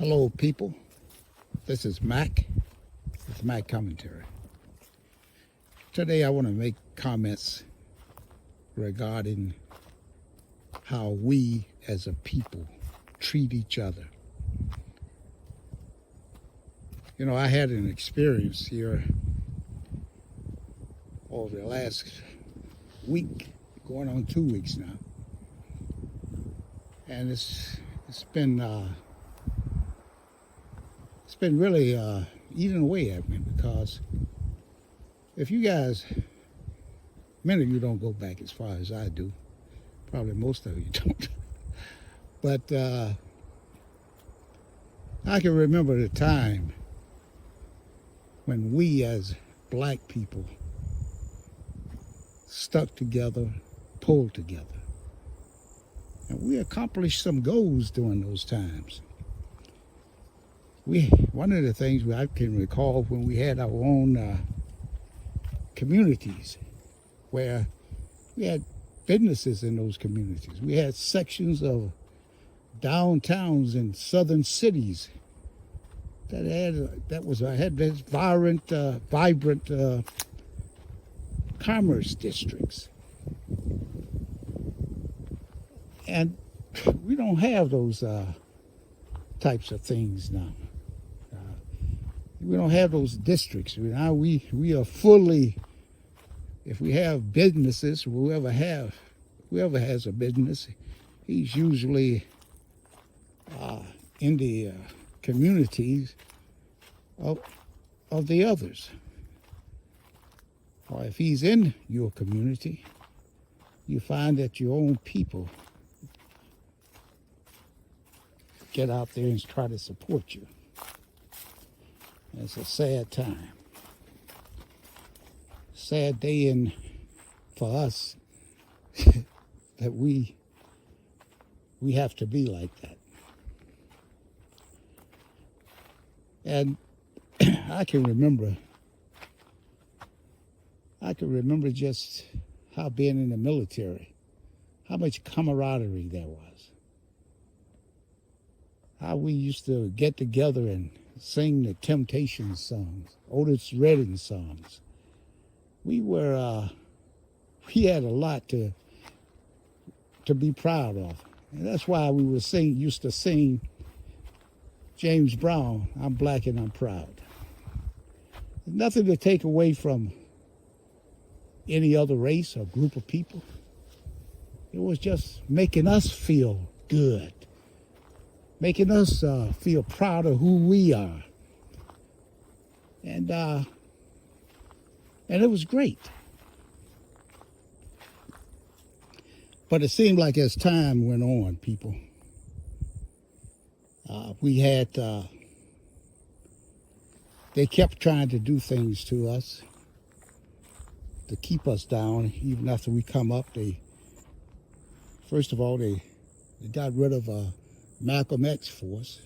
Hello, people. This is Mac with Mac Commentary. Today I want to make comments regarding how we as a people treat each other. You know, I had an experience here over the last week, going on 2 weeks now. And it's been really eating away at me, because if you guys, many of you don't go back as far as I do, probably most of you don't, but I can remember the time when we as black people stuck together, pulled together, and we accomplished some goals during those times. One of the things I can recall when we had our own communities, where we had businesses in those communities. We had sections of downtowns in southern cities that had this vibrant commerce districts, and we don't have those types of things now. We don't have those districts. Now we are fully, if we have businesses, whoever has a business, he's usually in the communities of the others. Or if he's in your community, you find that your own people get out there and try to support you. It's a sad time. Sad day for us that we have to be like that. And I can remember just how being in the military, how much camaraderie there was. How we used to get together and sing the Temptations songs, Otis Redding songs. We had a lot to be proud of. And that's why we used to sing James Brown, I'm Black and I'm Proud. Nothing to take away from any other race or group of people. It was just making us feel good, making us feel proud of who we are. And it was great. But it seemed like as time went on, people, they kept trying to do things to us to keep us down. Even after we come up, first of all, they got rid of Malcolm X force.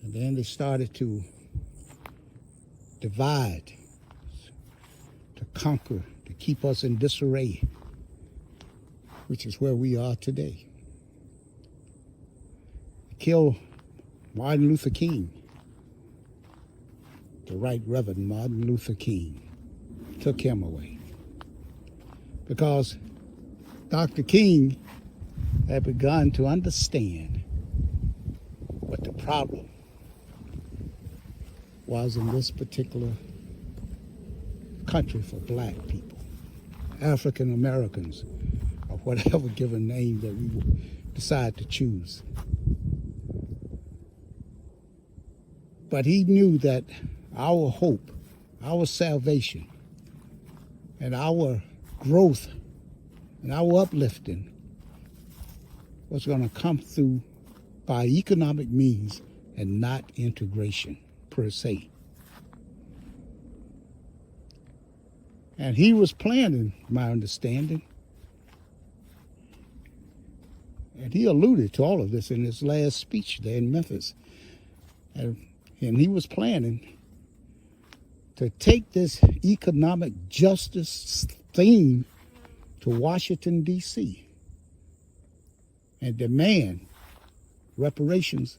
And then they started to divide, to conquer, to keep us in disarray, which is where we are today. Killed Martin Luther King, the Right Reverend Martin Luther King. Took him away because Dr. King had begun to understand what the problem was in this particular country for black people, African Americans, or whatever given name that we decide to choose. But he knew that our hope, our salvation, and our growth and our uplifting was going to come through by economic means and not integration per se. And he was planning, my understanding, and he alluded to all of this in his last speech there in Memphis. And he was planning to take this economic justice theme to Washington, D.C. and demand reparations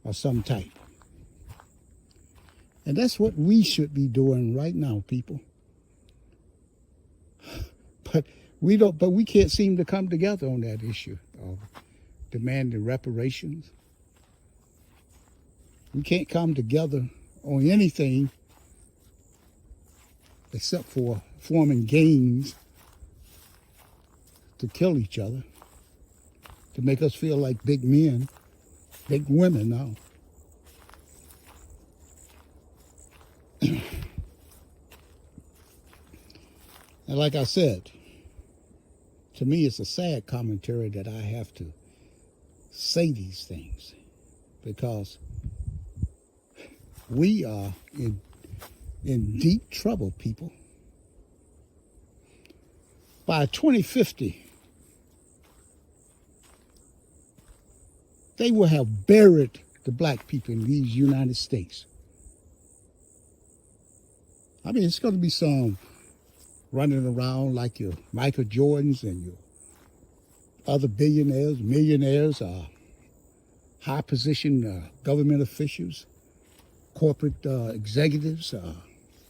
of some type. And that's what we should be doing right now, people. But we can't seem to come together on that issue of demanding reparations. We can't come together on anything except for forming gangs to kill each other, to make us feel like big men, big women now. And like I said, to me it's a sad commentary that I have to say these things, because we are in deep trouble, people. By 2050, they will have buried the black people in these United States. I mean, it's going to be some running around like your Michael Jordans and your other billionaires, millionaires, high-position government officials, corporate executives,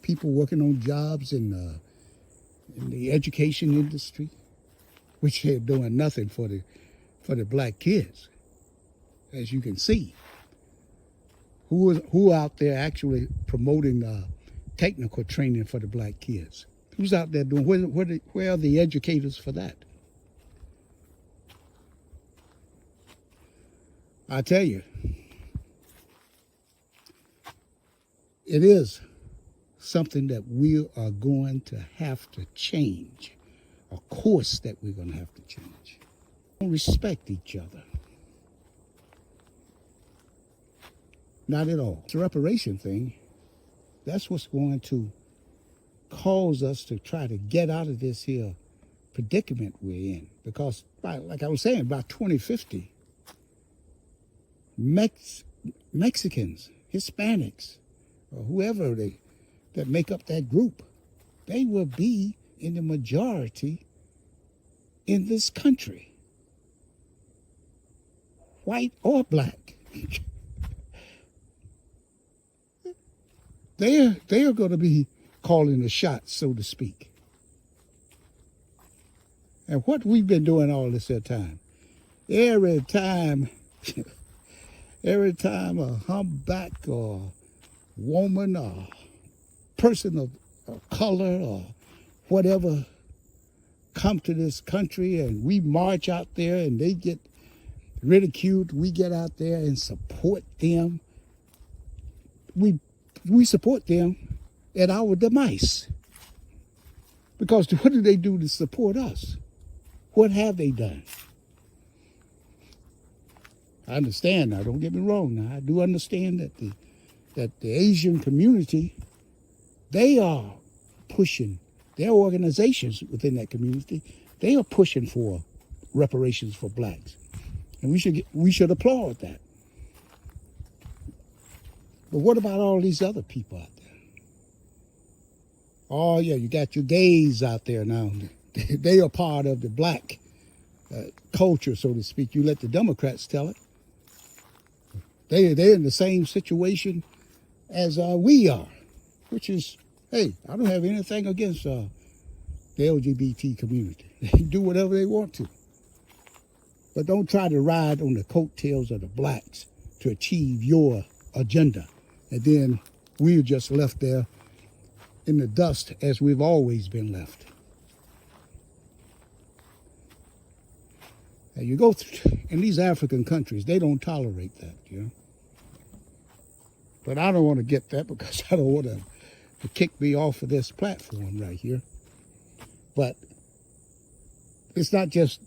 people working on jobs in the education industry, which they're doing nothing for the black kids, as you can see. Who out there actually promoting technical training for the black kids? Who's out there doing? Where are the educators for that? I tell you, it is something that we are going to have to change, a course that we're going to have to change. Don't respect each other. Not at all. It's a reparation thing. That's what's going to cause us to try to get out of this here predicament we're in. Because, like I was saying, by 2050, Mexicans, Hispanics, or whoever that make up that group, they will be in the majority in this country, white or black. They are going to be calling the shots, so to speak. And what we've been doing all this time, every time a humpback or woman or person of color or whatever come to this country and we march out there and they get ridiculed, we get out there and support them. We support them at our demise. Because what do they do to support us? What have they done? I understand now, don't get me wrong now. I do understand that the Asian community, they are pushing, their organizations within that community, they are pushing for reparations for blacks. And we should applaud that. But what about all these other people out there? Oh yeah, you got your gays out there now. They are part of the black culture, so to speak. You let the Democrats tell it. They're in the same situation as we are, which is, hey, I don't have anything against the LGBT community. They can do whatever they want to. But don't try to ride on the coattails of the blacks to achieve your agenda. And then we're just left there in the dust as we've always been left. And you go in these African countries, they don't tolerate that, you know. But I don't want to get that because I don't want to kick me off of this platform right here. But it's not just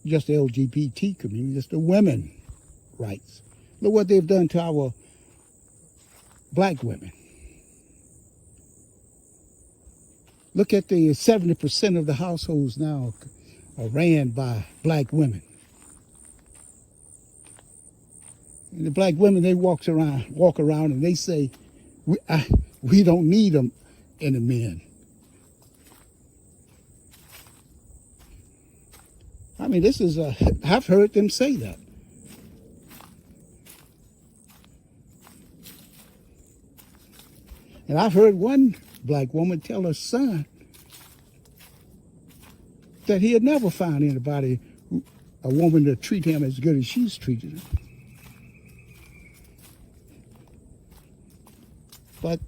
the LGBT community, it's the women rights. Look what they've done to our black women. Look at the 70% of the households now are ran by black women. And the black women, they walk around and they say, we don't need them in the men. I mean, this is I've heard them say that. And I've heard one black woman tell her son that he had never found anybody, a woman, to treat him as good as she's treated him. But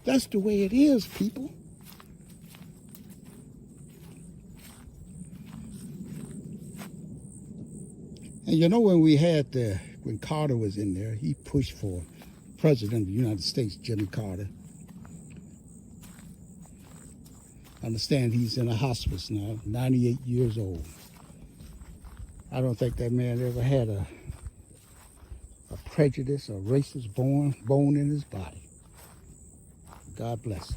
that's the way it is, people. And you know, when Carter was in there, he pushed for President of the United States, Jimmy Carter. I understand he's in a hospice now, 98 years old. I don't think that man ever had a prejudice or racist bone in his body. God bless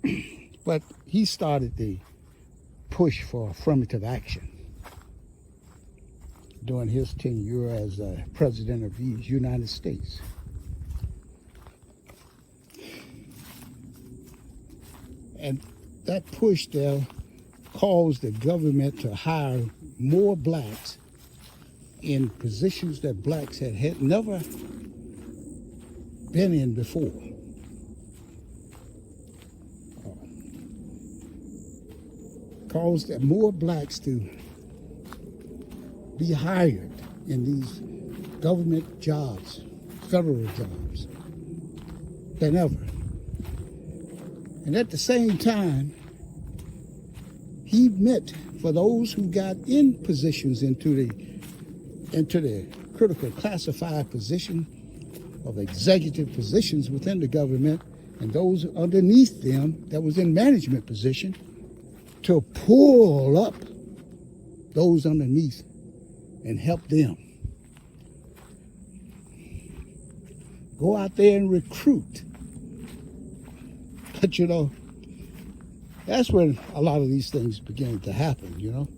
him. But he started the push for affirmative action during his tenure as President of the United States. And that push there caused the government to hire more blacks in positions that blacks had never been in before. Caused more blacks to be hired in these government jobs, federal jobs, than ever. And at the same time, he meant for those who got in positions into the critical classified position of executive positions within the government, and those underneath them that was in management position, to pull up those underneath and help them. Go out there and recruit. But you know, that's when a lot of these things begin to happen, you know,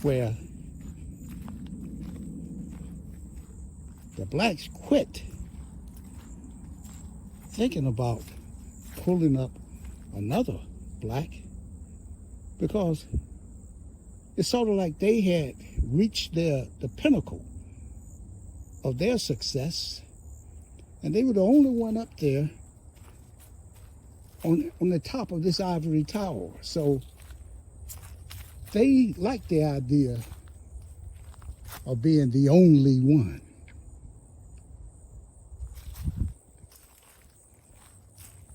where the blacks quit thinking about pulling up another black, because it's sort of like they had reached the pinnacle of their success, and they were the only one up there on the top of this ivory tower. So they liked the idea of being the only one.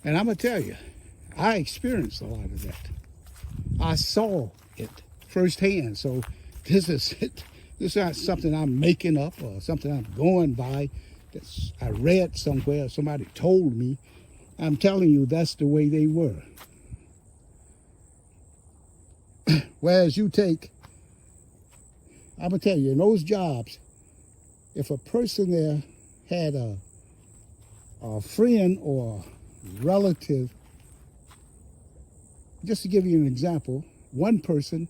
And I'm going to tell you, I experienced a lot of that. I saw it firsthand. So this is not something I'm making up or something I'm going by that I read somewhere or somebody told me. I'm telling you, that's the way they were. Whereas I'm going to tell you, in those jobs, if a person there had a friend or relative, just to give you an example, one person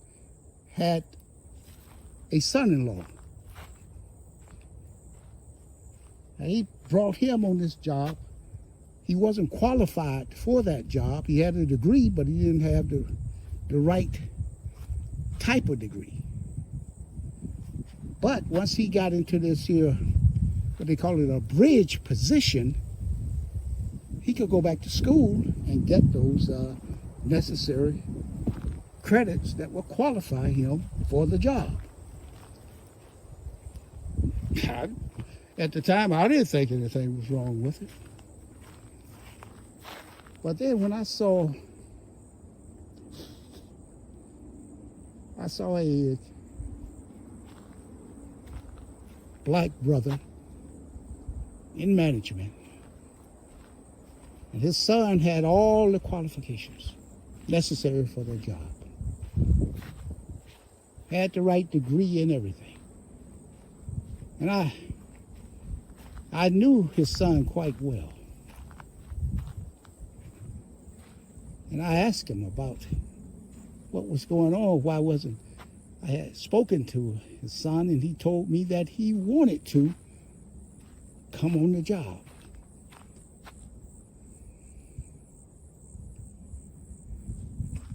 had a son-in-law. And he brought him on this job. He wasn't qualified for that job. He had a degree, but he didn't have the right type of degree. But once he got into this here, what they call it, a bridge position, he could go back to school and get those necessary credits that will qualify him for the job. At the time, I didn't think anything was wrong with it. But then when I saw a black brother in management, and his son had all the qualifications necessary for the job, had the right degree and everything. And I knew his son quite well. And I asked him about what was going on. Why wasn't I had spoken to his son, and he told me that he wanted to come on the job.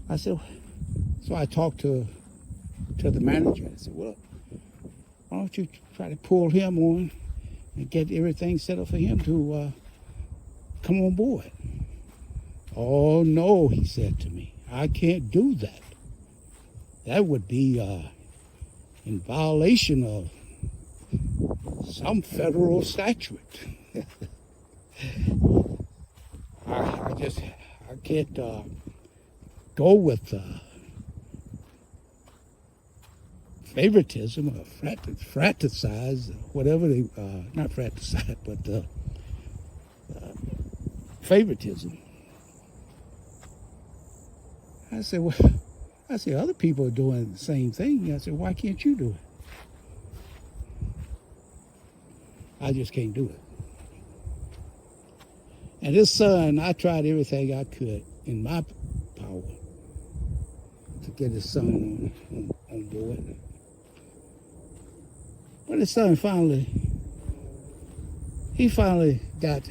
I said, so I talked to the manager. I said, well, why don't you try to pull him on? and get everything set up for him to come on board. Oh, no, he said to me, I can't do that. That would be in violation of some federal statute. I can't go with favoritism or fratricize, whatever they, not fratricize, but favoritism. I said, well, other people are doing the same thing. I said, why can't you do it? I just can't do it. And his son, I tried everything I could in my power to get his son on board. But his son finally got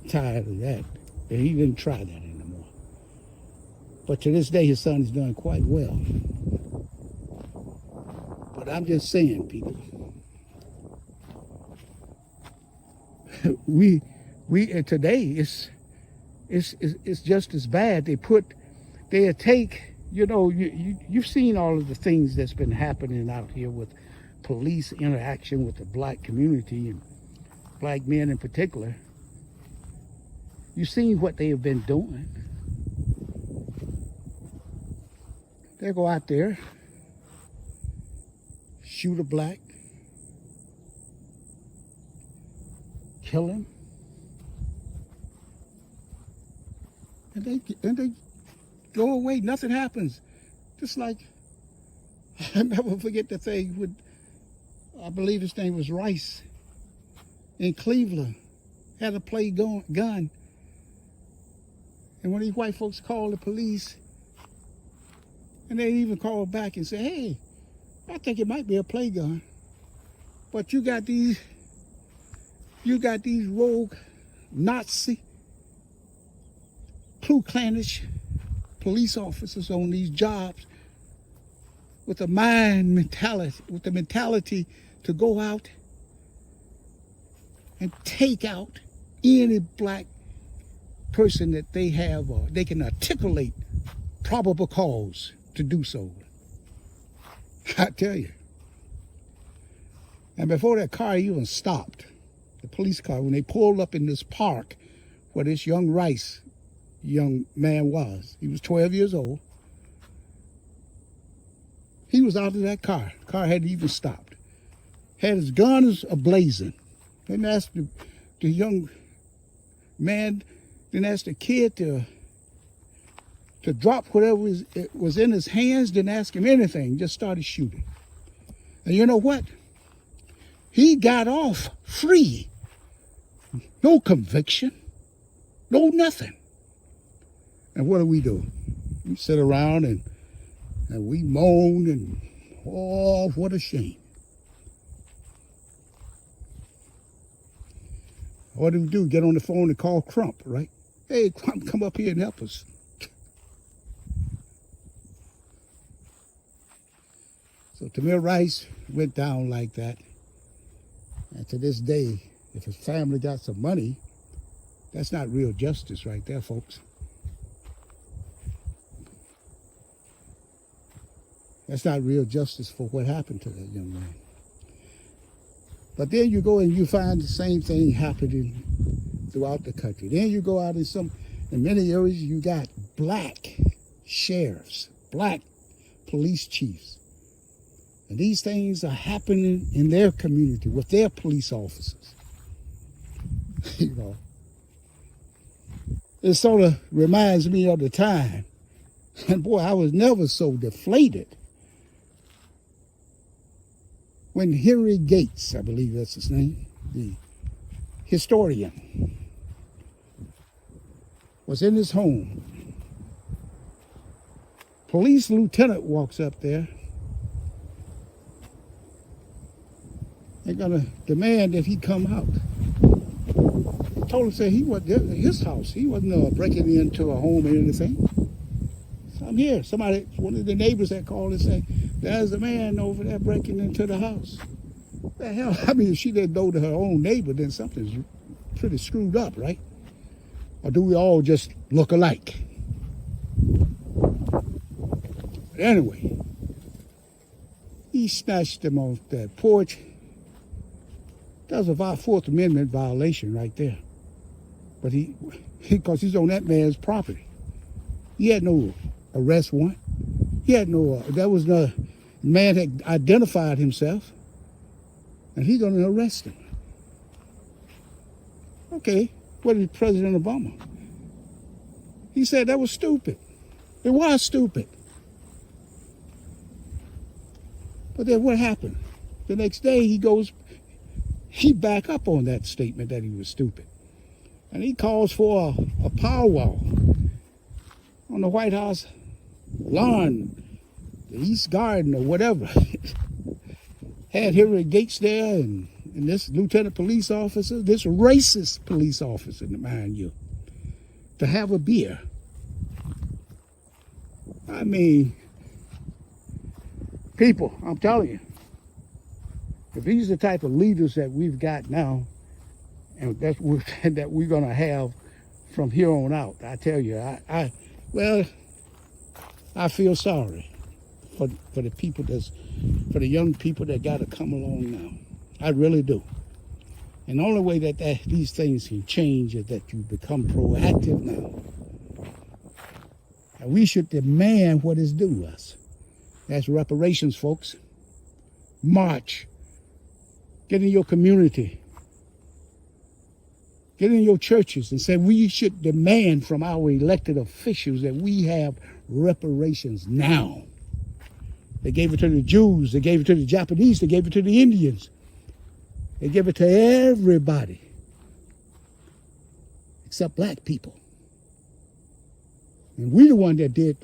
tired of that. And he didn't try that anymore. But to this day, his son is doing quite well. But I'm just saying, people, we today it's just as bad. They take, you know, you've seen all of the things that's been happening out here with police interaction with the black community and black men in particular. You've seen what they have been doing. They go out there, shoot a black, kill him, and they go away. Nothing happens. Just like, I'll never forget the thing with, I believe his name was Rice in Cleveland, had a play gun. And when these white folks called the police, and they even called back and said, hey, I think it might be a play gun, but you got these rogue Nazi, Ku Klanish police officers on these jobs with the mentality to go out and take out any black person that they have, or they can articulate probable cause to do so. I tell you. And before that car even stopped, the police car, when they pulled up in this park where this young man was, he was 12 years old. He was out of that car. The car hadn't even stopped. Had his guns ablazing. Then asked the young man, then asked the kid to drop whatever was in his hands, didn't ask him anything, just started shooting. And you know what? He got off free. No conviction, no nothing. And what do? We sit around and we moan and, oh, what a shame. What do? Get on the phone and call Crump, right? Hey, Crump, come up here and help us. So Tamir Rice went down like that. And to this day, if his family got some money, that's not real justice right there, folks. That's not real justice for what happened to that young man. But then you go and you find the same thing happening throughout the country. Then you go out in many areas, you got black sheriffs, black police chiefs. And these things are happening in their community with their police officers. You know, it sort of reminds me of the time. And boy, I was never so deflated when Henry Gates, I believe that's his name, the historian, was in his home. Police lieutenant walks up there. They're going to demand that he come out. He told him, say he wasn't in his house. He wasn't breaking into a home or anything. So I'm here. One of the neighbors that called and said, there's a man over there breaking into the house. The hell, I mean, if she didn't know to her own neighbor, then something's pretty screwed up, right? Or do we all just look alike? But anyway, he snatched him off that porch. That was a Fourth Amendment violation right there. But because he's on that man's property. He had no arrest warrant. He had no, the man had identified himself. And he's going to arrest him. Okay, what did President Obama? He said that was stupid. It was stupid. But then what happened? The next day he back up on that statement that he was stupid. And he calls for a powwow on the White House lawn, the East Garden or whatever. Had Hillary Gates there and this lieutenant police officer, this racist police officer, mind you, to have a beer. I mean, people, I'm telling you, if these are the type of leaders that we've got now, and that we're going to have from here on out, I tell you, I feel sorry for the people for the young people that got to come along now. I really do. And the only way that these things can change is that you become proactive now. And we should demand what is due us. That's reparations, folks. March. Get in your community. Get in your churches and say we should demand from our elected officials that we have reparations now. They gave it to the Jews, they gave it to the Japanese, they gave it to the Indians. They gave it to everybody except black people. And we the one that did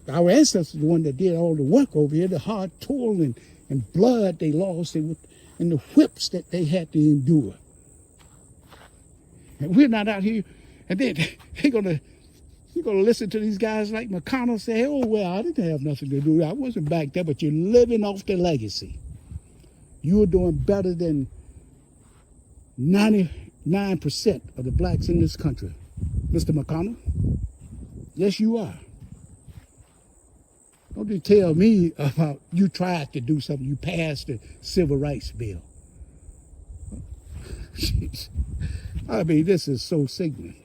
our ancestors the one that did all the work over here, the hard toil and blood they lost and the whips that they had to endure. And we're not out here, and then you're gonna listen to these guys like McConnell say, oh, well, I didn't have nothing to do with it. I wasn't back there, but you're living off the legacy. You're doing better than 99% of the blacks in this country, Mr. McConnell. Yes, you are. Don't you tell me about you tried to do something. You passed the civil rights bill. I mean, this is so sickening.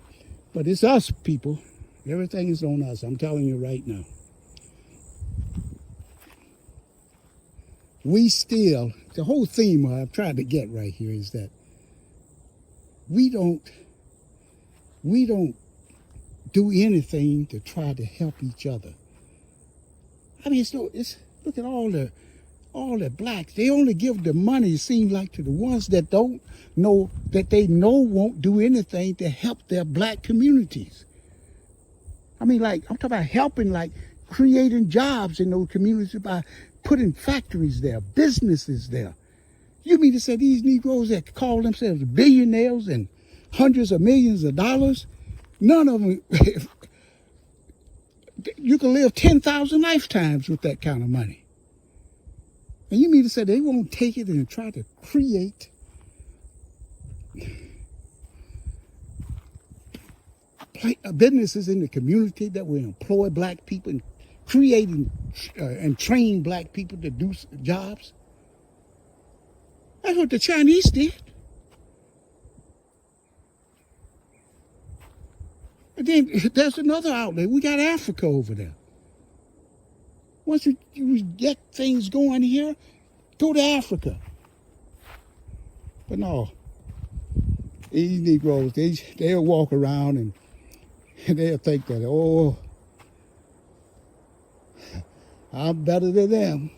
But it's us, people. Everything is on us. I'm telling you right now. We still, the whole theme I'm trying to get right here is that we don't do anything to try to help each other. I mean, look at all the blacks. They only give the money, it seems like, to the ones that don't know, that they know won't do anything to help their black communities. I mean, like, I'm talking about helping, like, creating jobs in those communities by putting factories there, businesses there. You mean to say these Negroes that call themselves billionaires and hundreds of millions of dollars, none of them, you can live 10,000 lifetimes with that kind of money. And you mean to say they won't take it and try to create businesses in the community that will employ black people and creating and train black people to do jobs? That's what the Chinese did. And then there's another outlet. We got Africa over there. Once you get things going here, go to Africa. But no, these Negroes, they'll walk around and they'll think that, oh, I'm better than them.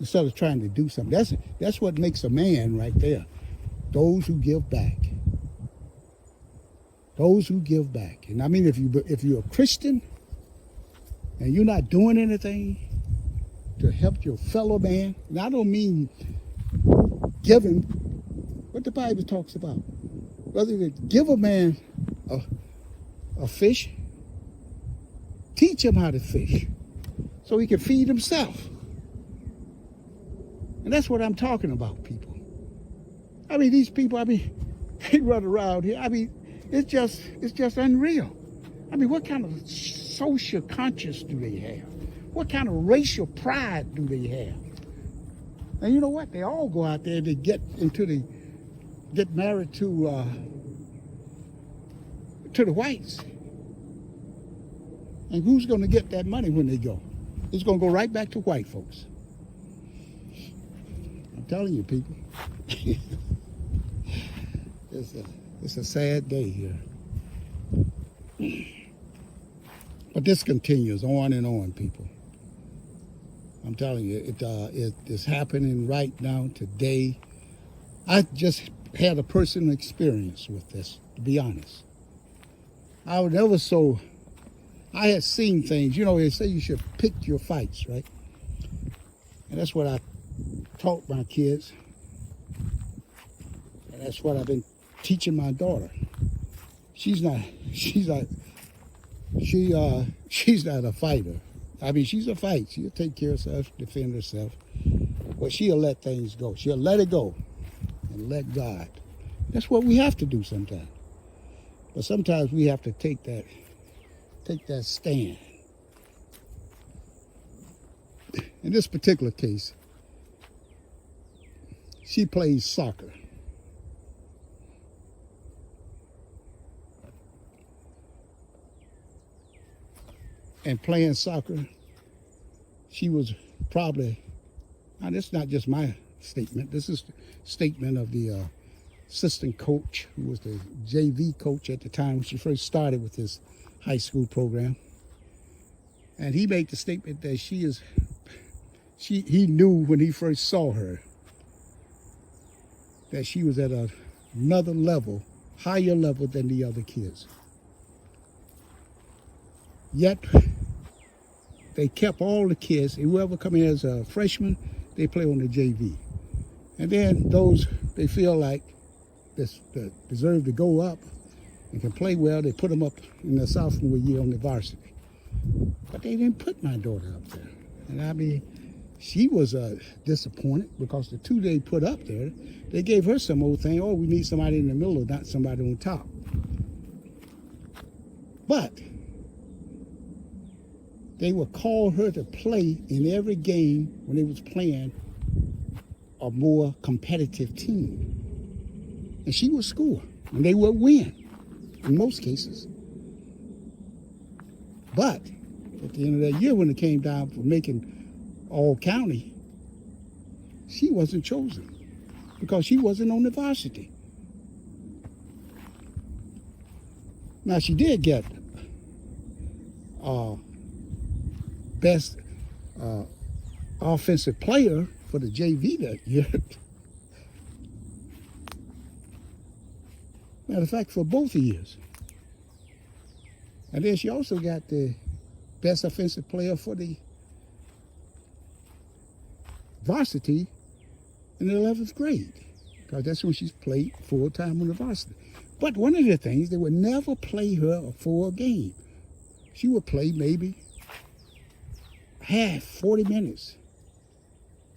Instead of trying to do something. That's what makes a man right there. Those who give back. Those who give back. And I mean, if you're a Christian and you're not doing anything to help your fellow man, and I don't mean giving, what the Bible talks about. Whether to give a man a fish, teach him how to fish so he can feed himself. And that's what I'm talking about, people. I mean, these people, I mean, they run around here. I mean, it's just unreal. I mean, what kind of social conscience do they have? What kind of racial pride do they have? And you know what? They all go out there, they get married to the whites. And who's going to get that money when they go? It's going to go right back to white folks. I'm telling you, people. It's a sad day here. But this continues on and on, people. I'm telling you, it is happening right now, today. I just had a personal experience with this, to be honest. I had seen things. You know, they say you should pick your fights, right? And that's what I taught my kids. And that's what I've been teaching my daughter. She's not a fighter. I mean, she's a fight. She'll take care of herself, defend herself. But she'll let things go. She'll let it go and let God. That's what we have to do sometimes. But sometimes we have to take that stand. In this particular case, she plays soccer. And playing soccer, she was probably, now this is not just my statement, this is the statement of the assistant coach, who was the JV coach at the time when she first started with this high school program. And he made the statement that he knew when he first saw her that she was at another level, higher level than the other kids. Yet, they kept all the kids, whoever come in as a freshman, they play on the JV. And then those they feel like that deserve to go up and can play well, they put them up in their sophomore year on the varsity. But they didn't put my daughter up there. And I mean, she was disappointed because the two they put up there, they gave her some old thing, oh, we need somebody in the middle, not somebody on top. But they would call her to play in every game when they was playing a more competitive team. And she would score, and they would win, in most cases. But at the end of that year, when it came down for making all county, she wasn't chosen because she wasn't on the varsity. Now, she did get best offensive player for the JV that year. Matter of fact, for both years. And then she also got the best offensive player for the varsity in the 11th grade, because that's when she played full-time on the varsity. But one of the things, they would never play her a full game. She would play maybe half, 40 minutes,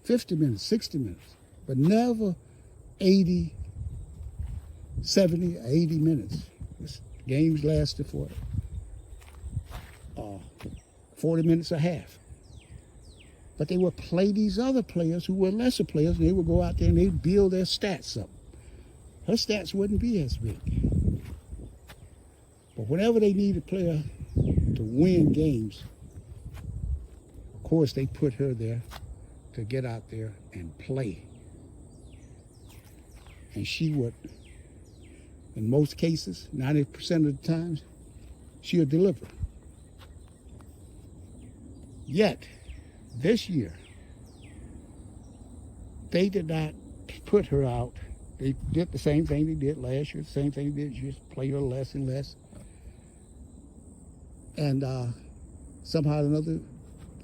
50 minutes, 60 minutes, but never 80, 70, 80 minutes. This games lasted for 40 minutes a half. But they would play these other players who were lesser players, and they would go out there and they'd build their stats up. Her stats wouldn't be as big. But whenever they need a player to win games, of course, they put her there to get out there and play. And she would, in most cases, 90% of the times, she would deliver. Yet, this year, they did not put her out. They did the same thing they did last year, the same thing they did, just play her less and less. And somehow or another,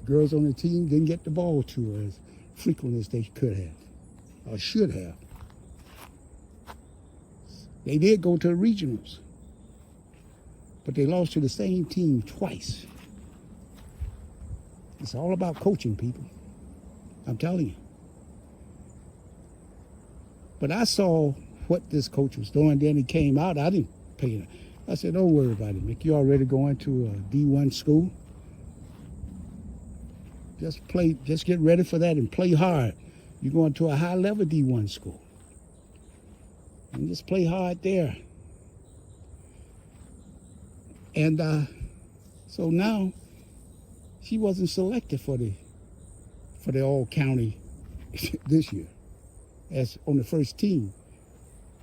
girls on the team didn't get the ball to her as frequent as they could have, or should have. They did go to the regionals, but they lost to the same team twice. It's all about coaching, people. I'm telling you. But I saw what this coach was doing. Then he came out. I didn't pay it. I said, don't worry about it, Mick. You already going to a D1 school. Just get ready for that and play hard. You're going to a high-level D1 school. And just play hard there. And so now she wasn't selected for the all-county this year as on the first team.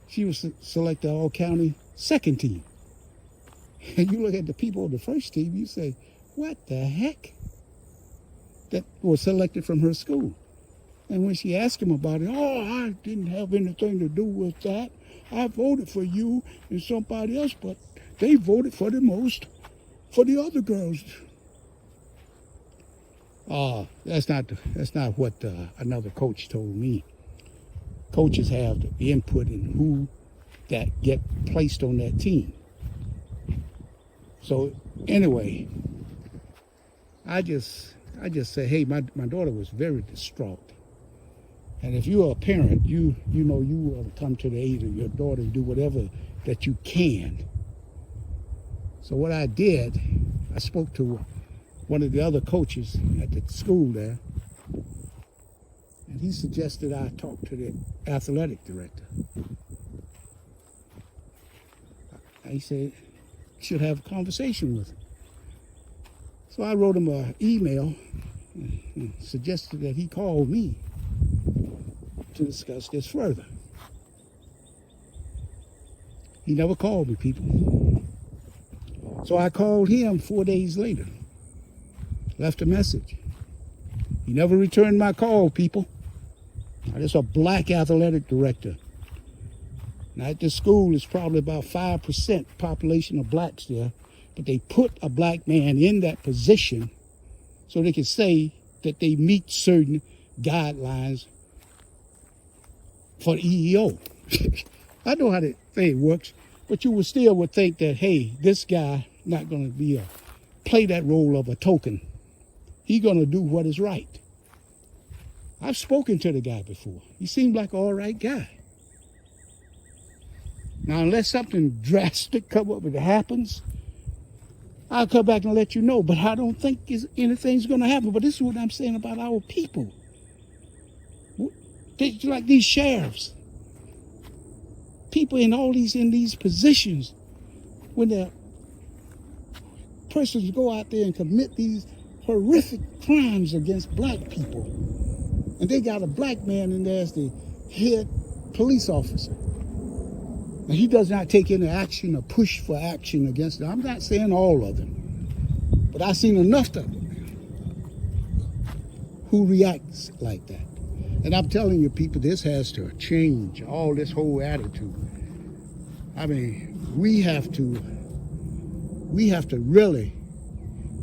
She was selected all-county second team. And you look at the people on the first team, you say, what the heck? That was selected from her school. And when she asked him about it, oh, I didn't have anything to do with that. I voted for you and somebody else, but they voted for the most for the other girls. That's not what another coach told me. Coaches have the input in who that get placed on that team. So anyway, I just say, hey, my daughter was very distraught. And if you're a parent, you know you will come to the aid of your daughter and do whatever that you can. So what I did, I spoke to one of the other coaches at the school there, and he suggested I talk to the athletic director. He said, you should have a conversation with him. So I wrote him an email and suggested that he call me to discuss this further. He never called me, people. So I called him 4 days later, left a message. He never returned my call, people. Now, there's a black athletic director. Now, at this school, it's probably about 5% population of blacks there, but they put a black man in that position so they can say that they meet certain guidelines for the EEO. I know how the thing works, but you would think that, hey, this guy not going to play that role of a token. He's going to do what is right. I've spoken to the guy before. He seemed like an all right guy. Now, unless something drastic come up and it happens, I'll come back and let you know. But I don't think anything's going to happen. But this is what I'm saying about our people. They're like these sheriffs. People in these positions, when the persons go out there and commit these horrific crimes against black people, and they got a black man in there as the head police officer, and he does not take any action or push for action against them. I'm not saying all of them, but I've seen enough of them who reacts like that. And I'm telling you, people, this has to change, all this whole attitude. I mean, we have to really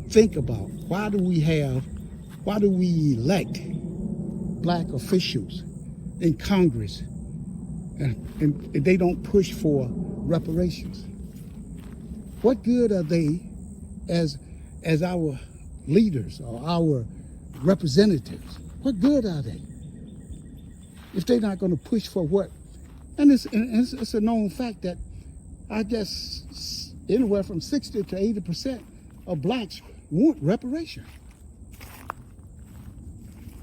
think about why do we elect black officials in Congress and they don't push for reparations? What good are they as our leaders or our representatives? What good are they if they're not going to push for what? And it's a known fact that I guess anywhere from 60 to 80% of blacks want reparation.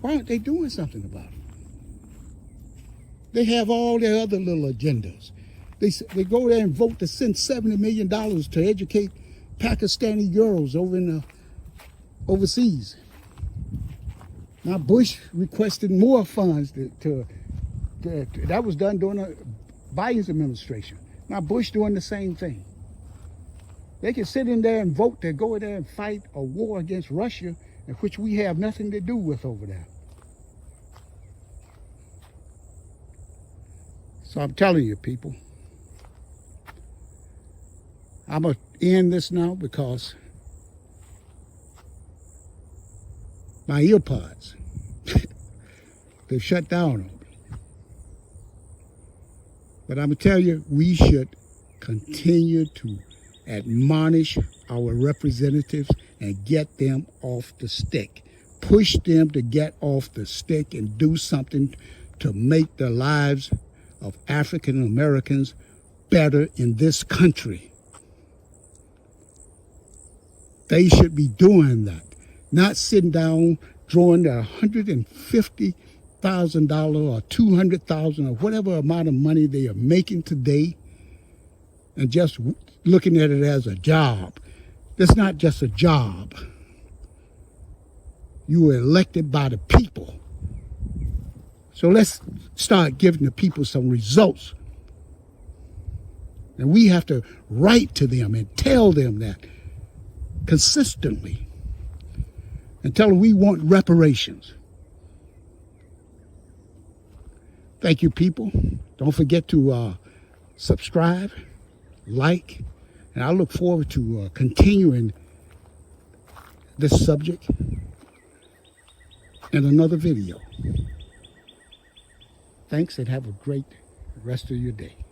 Why aren't they doing something about it? They have all their other little agendas. They go there and vote to send $70 million to educate Pakistani girls overseas. Now Bush requested more funds that was done during Biden's administration. Now Bush doing the same thing. They can sit in there and vote to go in there and fight a war against Russia, in which we have nothing to do with over there. So I'm telling you, people, I'm going to end this now because my earpods, they've shut down on me. But I'm going to tell you, we should continue to admonish our representatives and get them off the stick. Push them to get off the stick and do something to make the lives of African Americans better in this country. They should be doing that, not sitting down drawing their $150,000 or $200,000 or whatever amount of money they are making today and just looking at it as a job. It's not just a job. You were elected by the people. So let's start giving the people some results. And we have to write to them and tell them that consistently. And tell them we want reparations. Thank you, people. Don't forget to subscribe, like, and I look forward to continuing this subject in another video. Thanks, and have a great rest of your day.